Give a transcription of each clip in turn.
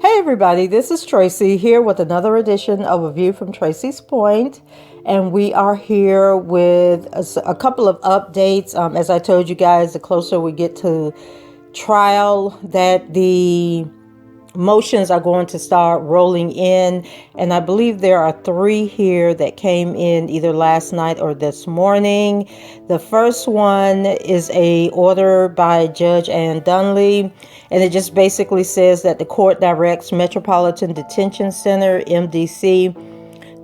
Hey everybody, this is Tracy here with another edition of A View from Tracy's Point, and we are here with a couple of updates. As I told you guys, the closer we get to trial, that the motions are going to start rolling in, and I believe there are 3 here that came in either last night or this morning. The first one is a order by Judge Ann Dunley, and it just basically says that the court directs Metropolitan Detention Center, MDC,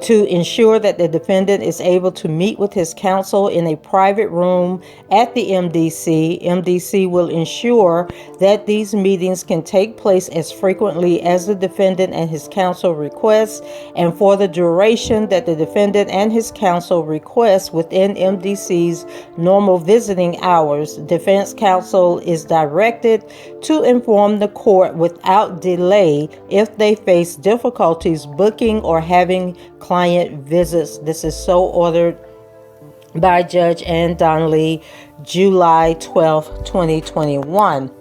to ensure that the defendant is able to meet with his counsel in a private room at the MDC. MDC will ensure that these meetings can take place as frequently as the defendant and his counsel request, and for the duration that the defendant and his counsel request within MDC's normal visiting hours. Defense counsel is directed to inform the court without delay if they face difficulties booking or having client visits. This is so ordered by Judge Ann Donnelly, July 12th, 2021.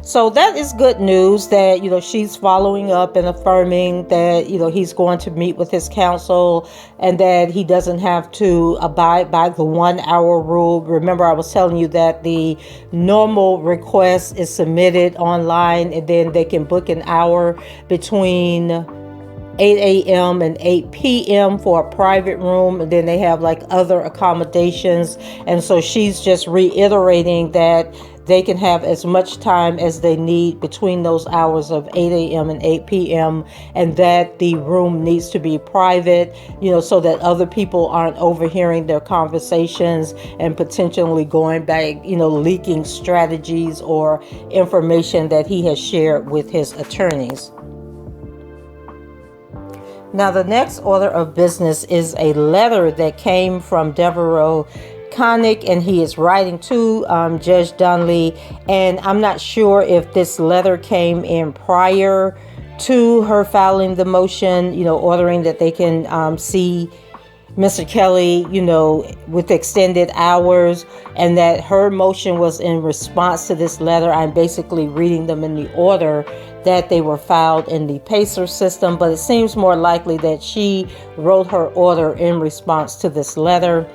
So that is good news that, she's following up and affirming that, he's going to meet with his counsel and that he doesn't have to abide by the 1 hour rule. Remember, I was telling you that the normal request is submitted online and then they can book an hour between 8 a.m. and 8 p.m. for a private room, and then they have like other accommodations. And so she's just reiterating that they can have as much time as they need between those hours of 8 a.m. and 8 p.m. and that the room needs to be private, so that other people aren't overhearing their conversations and potentially going back, leaking strategies or information that he has shared with his attorneys. Now, the next order of business is a letter that came from Devereaux Connick, and he is writing to Judge Dunley. And I'm not sure if this letter came in prior to her filing the motion, ordering that they can see Mr. Kelly, with extended hours, and that her motion was in response to this letter. I'm basically reading them in the order that they were filed in the PACER system, but it seems more likely that she wrote her order in response to this letter.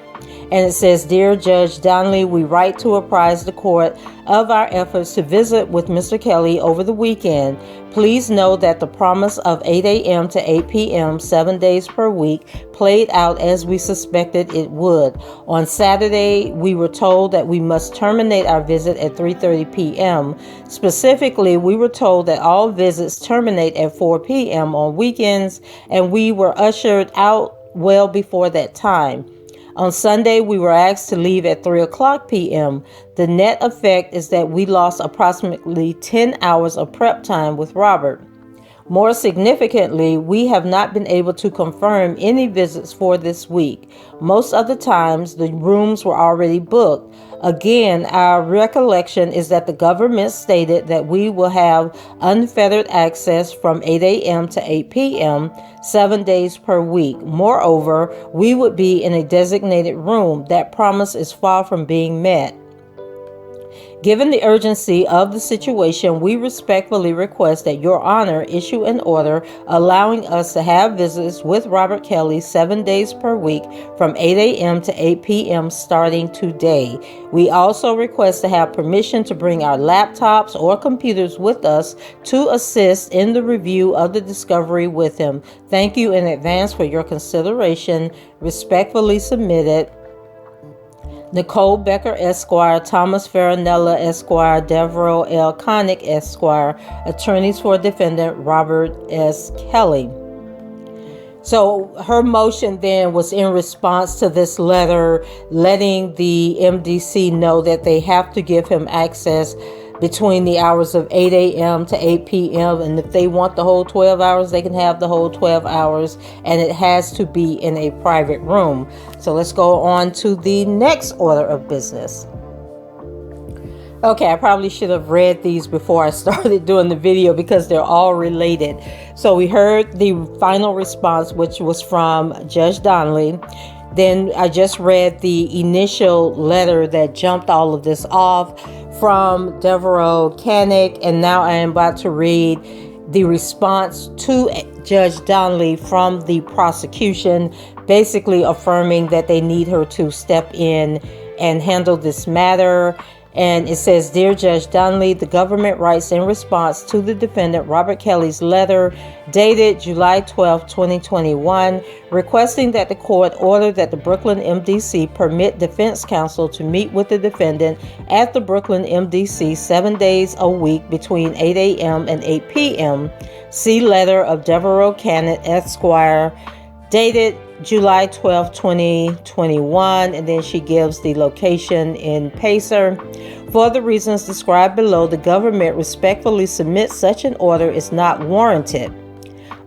And it says, "Dear Judge Donnelly, we write to apprise the court of our efforts to visit with Mr. Kelly over the weekend. Please know that the promise of 8 a.m. to 8 p.m. 7 days per week played out as we suspected it would. On Saturday, we were told that we must terminate our visit at 3:30 p.m. Specifically, we were told that all visits terminate at 4 p.m. on weekends, and we were ushered out well before that time. On Sunday, we were asked to leave at 3 o'clock p.m. The net effect is that we lost approximately 10 hours of prep time with Robert. More significantly, we have not been able to confirm any visits for this week. Most of the times, the rooms were already booked. Again, our recollection is that the government stated that we will have unfettered access from 8 a.m. to 8 p.m., 7 days per week. Moreover, we would be in a designated room. That promise is far from being met. Given the urgency of the situation, we respectfully request that Your Honor issue an order allowing us to have visits with Robert Kelly 7 days per week from 8 a.m. to 8 p.m. starting today. We also request to have permission to bring our laptops or computers with us to assist in the review of the discovery with him. Thank you in advance for your consideration. Respectfully submitted, Nicole Becker, Esquire, Thomas Farinella, Esquire, Devereaux L. Connick, Esquire, attorneys for defendant Robert S. Kelly. So her motion then was in response to this letter, letting the MDC know that they have to give him access between the hours of 8 a.m. to 8 p.m. And if they want the whole 12 hours, they can have the whole 12 hours. And it has to be in a private room. So let's go on to the next order of business. Okay, I probably should have read these before I started doing the video because they're all related. So we heard the final response, which was from Judge Donnelly. Then I just read the initial letter that jumped all of this off from Devereaux Canick. And now I am about to read the response to Judge Donnelly from the prosecution, basically affirming that they need her to step in and handle this matter. And it says, "Dear Judge Donnelly, the government writes in response to the defendant Robert Kelly's letter dated July 12, 2021, requesting that the court order that the Brooklyn MDC permit defense counsel to meet with the defendant at the Brooklyn MDC 7 days a week between 8 a.m. and 8 p.m. See letter of Devereaux Canick, Esquire, dated July 12, 2021, and then she gives the location in Pacer. For the reasons described below, the government respectfully submits such an order is not warranted.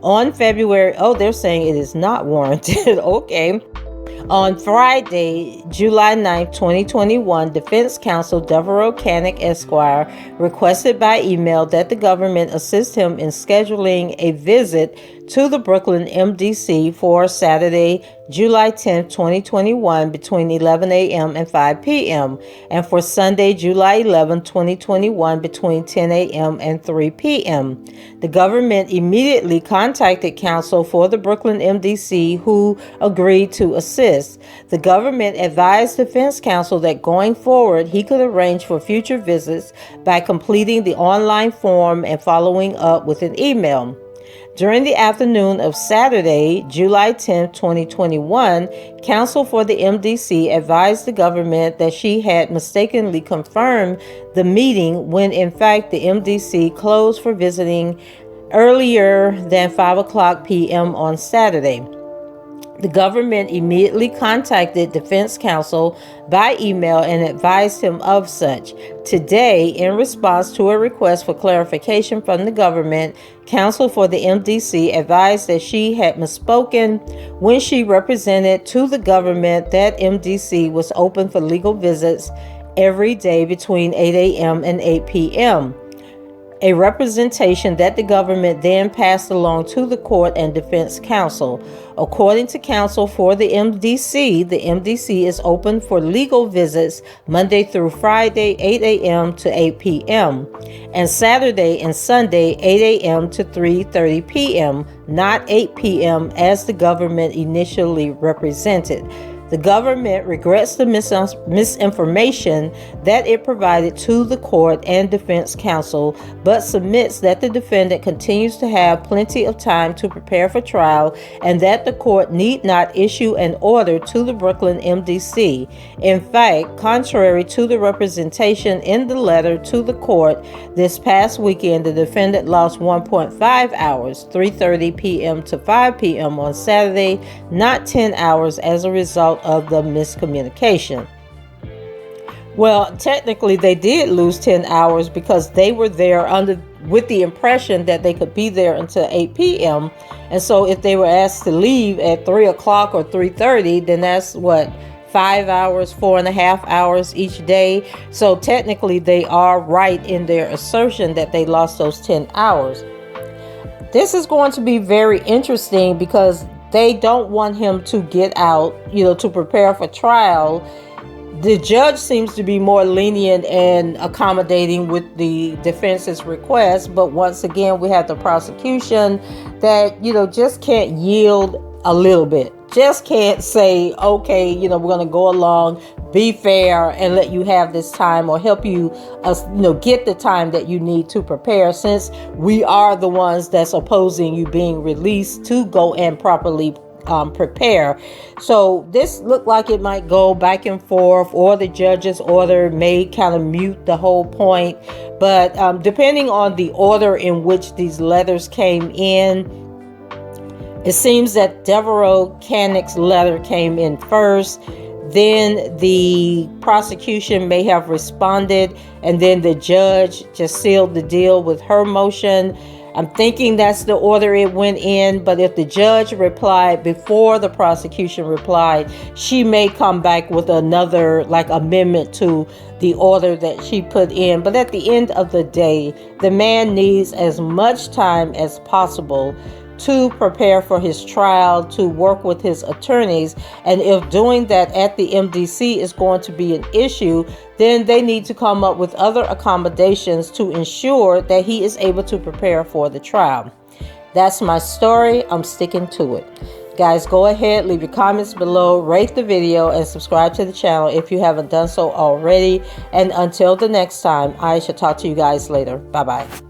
On February, they're saying it is not warranted. Okay. On Friday, July 9, 2021, defense counsel Devereaux Canick, Esquire, requested by email that the government assist him in scheduling a visit to the Brooklyn MDC for Saturday, July 10, 2021, between 11 a.m. and 5 p.m., and for Sunday, July 11, 2021, between 10 a.m. and 3 p.m. The government immediately contacted counsel for the Brooklyn MDC, who agreed to assist. The government advised defense counsel that going forward, he could arrange for future visits by completing the online form and following up with an email. During the afternoon of Saturday, July 10, 2021, counsel for the MDC advised the government that she had mistakenly confirmed the meeting when in fact the MDC closed for visiting earlier than 5 o'clock p.m. on Saturday. The government immediately contacted defense counsel by email and advised him of such. Today, in response to a request for clarification from the government, counsel for the MDC advised that she had misspoken when she represented to the government that MDC was open for legal visits every day between 8 a.m. and 8 p.m. A representation that the government then passed along to the court and defense counsel. According to counsel for the MDC is open for legal visits Monday through Friday, 8 a.m. to 8 p.m., and Saturday and Sunday, 8 a.m. to 3:30 p.m., not 8 p.m. as the government initially represented. The government regrets the misinformation that it provided to the court and defense counsel, but submits that the defendant continues to have plenty of time to prepare for trial and that the court need not issue an order to the Brooklyn MDC. In fact, contrary to the representation in the letter to the court, this past weekend the defendant lost 1.5 hours, 3:30 p.m. to 5 p.m. on Saturday, not 10 hours as a result of the miscommunication. Well, technically they did lose 10 hours because they were there with the impression that they could be there until 8 p.m. And so if they were asked to leave at 3 o'clock or 3:30, then that's 5 hours, 4.5 hours each day. So technically they are right in their assertion that they lost those 10 hours. This is going to be very interesting because they don't want him to get out, to prepare for trial. The judge seems to be more lenient and accommodating with the defense's request. But once again, we have the prosecution that, just can't yield a little bit. Just can't say, okay, we're going to go along, be fair, and let you have this time or help you, get the time that you need to prepare, since we are the ones that's opposing you being released to go and properly prepare. So this looked like it might go back and forth, or the judge's order may kind of mute the whole point. But depending on the order in which these letters came in, it seems that Devereaux Canick's letter came in first. then the prosecution may have responded, and then the judge just sealed the deal with her motion. I'm thinking that's the order it went in, but if the judge replied before the prosecution replied, she may come back with another amendment to the order that she put in. But at the end of the day, the man needs as much time as possible to prepare for his trial, to work with his attorneys. And if doing that at the MDC is going to be an issue, then they need to come up with other accommodations to ensure that he is able to prepare for the trial. That's my story. I'm sticking to it. Guys, go ahead, leave your comments below, rate the video, and subscribe to the channel if you haven't done so already. And until the next time, I shall talk to you guys later. Bye-bye.